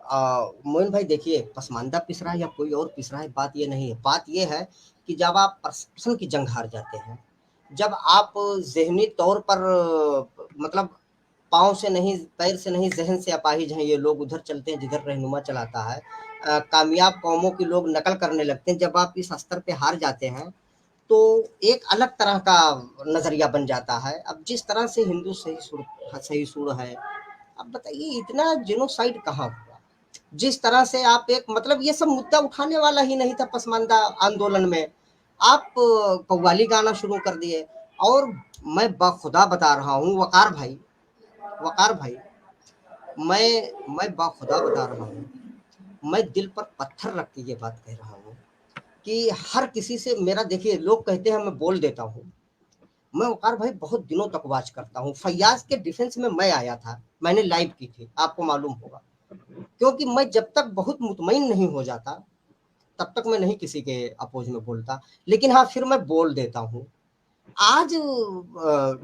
मोइन भाई देखिए, पसमानदा पिस रहा है या कोई और पिस रहा है, बात ये नहीं है। बात ये है कि जब आप परसेप्शन की जंग हार जाते हैं, जब आप ज़हनी तौर पर मतलब पाँव से नहीं, पैर से नहीं, ज़हन से अपाहिज हैं ये लोग, उधर चलते हैं जिधर रहनुमा चलाता है। कामयाब कौमों के लोग नकल करने लगते हैं। जब आप इस स्तर पे हार जाते हैं, तो एक अलग तरह का नज़रिया बन जाता है। अब जिस तरह से हिंदू सही सुर है, अब बताइए इतना जेनोसाइड कहाँ हुआ? जिस तरह से आप एक मतलब ये सब मुद्दा उठाने वाला ही नहीं था पसमानदा आंदोलन में। आप कव्वाली गाना शुरू कर दिए। और मैं बखुदा बता रहा हूँ वकार भाई, मैं बखुदा बता रहा हूँ, मैं दिल पर पत्थर रख के ये बात कह रहा हूँ कि हर किसी से मेरा, देखिए लोग कहते हैं मैं बोल देता हूँ, मैं वकार भाई बहुत दिनों तक वॉच करता हूँ। फैयाज के डिफेंस में मैं आया था, मैंने लाइव की थी, आपको मालूम होगा। क्योंकि मैं जब तक बहुत मुतमईन नहीं हो जाता, तब तक मैं नहीं किसी के अपोज में बोलता। लेकिन हाँ, फिर मैं बोल देता हूँ। आज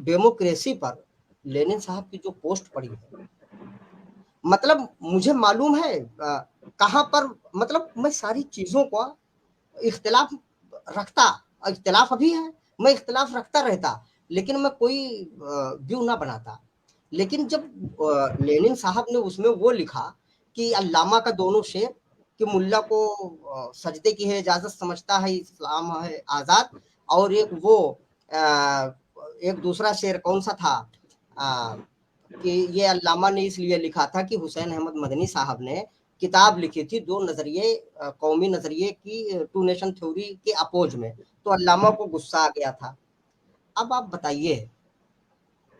डेमोक्रेसी पर लेनिन साहब की जो पोस्ट पड़ी है, मतलब मुझे मालूम है कहाँ पर, मतलब मैं सारी चीजों को इख्तिलाफ रखता, इख्तिलाफ अभी है, मैं इख्तिलाफ रखता रहता, लेकिन मैं कोई व्यू ना बनाता। लेकिन जब लेनिन साहब ने उसमें वो लिखा कि अल्लामा का दोनों शेर, कि मुल्ला को सजदे की है इजाजत, समझता है इस्लाम है आजाद, और एक वो एक दूसरा शेर कौन सा था, कि ये अल्लामा ने इसलिए लिखा था कि हुसैन अहमद मदनी साहब ने किताब लिखी थी दो नजरिए, कौमी नजरिए की, टू नेशन थ्योरी के अपोज में, तो अल्लामा को गुस्सा आ गया था। अब आप बताइए,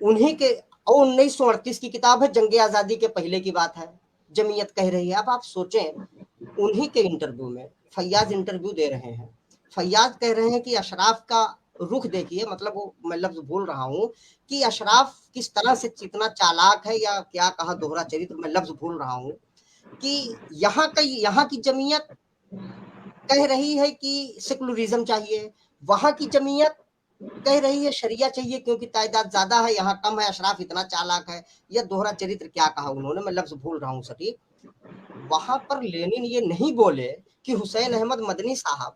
उन्हीं के, और 1938 की किताब है, जंग आजादी के पहले की बात है, जमीयत कह रही है। अब आप सोचें, उन्हीं के इंटरव्यू में फैयाज इंटरव्यू दे रहे हैं, फैयाज कह रहे हैं कि अशराफ का रुख देखिए, मतलब वो मैं लफ्ज भूल रहा हूं कि अशराफ किस तरह से कितना चालाक है, या क्या कहा, दोहरा चरित्र, मैं लफ्ज भूल रहा हूं, कि यहाँ की जमीयत कह रही है कि सेकुलरिज्म चाहिए, वहां की जमीयत कह रही है शरिया चाहिए क्योंकि तादाद ज्यादा है, यहाँ कम है, अशराफ इतना चालाक है, या दोहरा चरित्र क्या कहा उन्होंने, मैं लफ्ज भूल रहा हूँ सटीक। वहां पर लेनिन ये नहीं बोले कि हुसैन अहमद मदनी साहब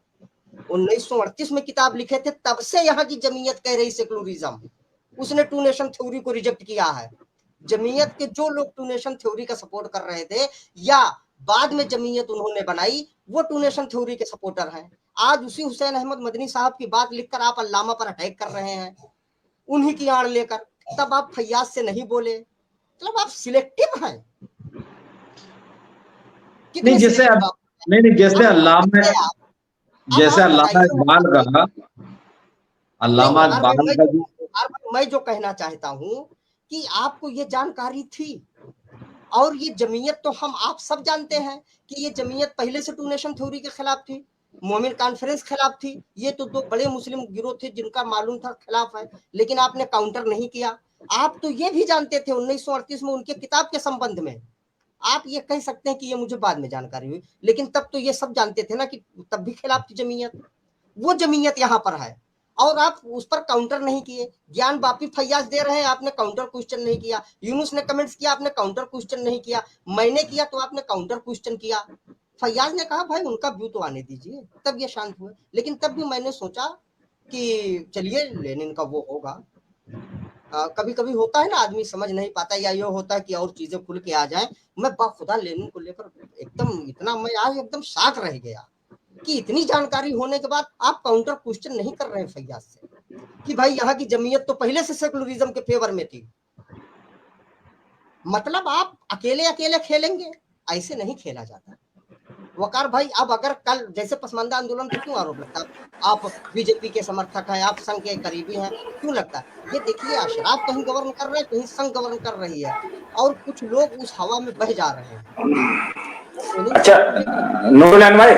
1938 में किताब लिखे थे, तब से यहाँ की जमीयत कह रही सेकुलरिज्म, उसने टू नेशन थ्योरी को रिजेक्ट किया है। जमीयत के जो लोग टू नेशन थ्योरी का सपोर्ट कर रहे थे, या बाद में जमीयत उन्होंने बनाई, वो टू नेशन थ्योरी के सपोर्टर हैं। आज उसी हुसैन अहमद मदनी साहब की बात लिखकर आप अल्लामा पर अटैक कर रहे हैं, उन्हीं की आड़ लेकर। तब आप फैयाज से नहीं बोले, मतलब आप सिलेक्टिव हैं। नहीं, जैसे नहीं नहीं, जैसे अल्लामा, जैसे अल्लामा इकबाल का, अल्लामा इकबाल का मैं जो कहना चाहता हूं कि आपको ये जानकारी थी, और ये जमीयत तो हम आप सब जानते हैं कि ये जमीयत पहले से टू नेशन थ्योरी के खिलाफ थी, मोमिन कॉन्फ्रेंस खिलाफ थी, ये तो दो बड़े मुस्लिम गिरोह थे जिनका मालूम था खिलाफ है, लेकिन आपने काउंटर नहीं किया। आप तो ये भी जानते थे 1938 में उनके किताब के संबंध में, आप ये कह सकते हैं कि ये मुझे बाद में जानकारी हुई, लेकिन तब तो ये सब जानते थे ना कि तब भी खिलाफ थी जमीयत। वो जमीयत यहाँ पर है, और आप उस पर काउंटर नहीं किए। ज्ञान बापी फैयाज दे रहे हैं, आपने काउंटर क्वेश्चन नहीं किया। यूनुस ने कमेंट्स किया, आपने काउंटर क्वेश्चन नहीं किया। मैंने किया तो आपने काउंटर क्वेश्चन किया। फैयाज ने कहा भाई उनका व्यू तो आने दीजिए, तब ये शांत हुए। लेकिन तब भी मैंने सोचा कि चलिए लेनिन का वो होगा। कभी कभी होता है ना, आदमी समझ नहीं पाता, या ये होता है कि और चीजें खुल के आ जाए। मैं बाखुदा लेनिन को लेकर एकदम इतना, मैं आज एकदम शाक रह गया कि इतनी जानकारी होने के बाद आप काउंटर क्वेश्चन नहीं कर रहे हैं फैयाज से, कि भाई यहाँ की जमीयत तो पहले से सेकुलरिज्म के फेवर में थी। मतलब आप अकेले अकेले खेलेंगे, ऐसे नहीं खेला जाता। वकार भाई, अब अगर कल जैसे पसमानदा आंदोलन पर क्यों आरोप लगता है, आप बीजेपी के समर्थक हैं, आप संघ के करीबी हैं, क्यों लगता है? ये देखिए, अशराफ कहीं गवर्न कर रहे हैं, कहीं संघ गवर्न कर रही है, और कुछ लोग उस हवा में बह जा रहे हैं। अच्छा नूरलान भाई,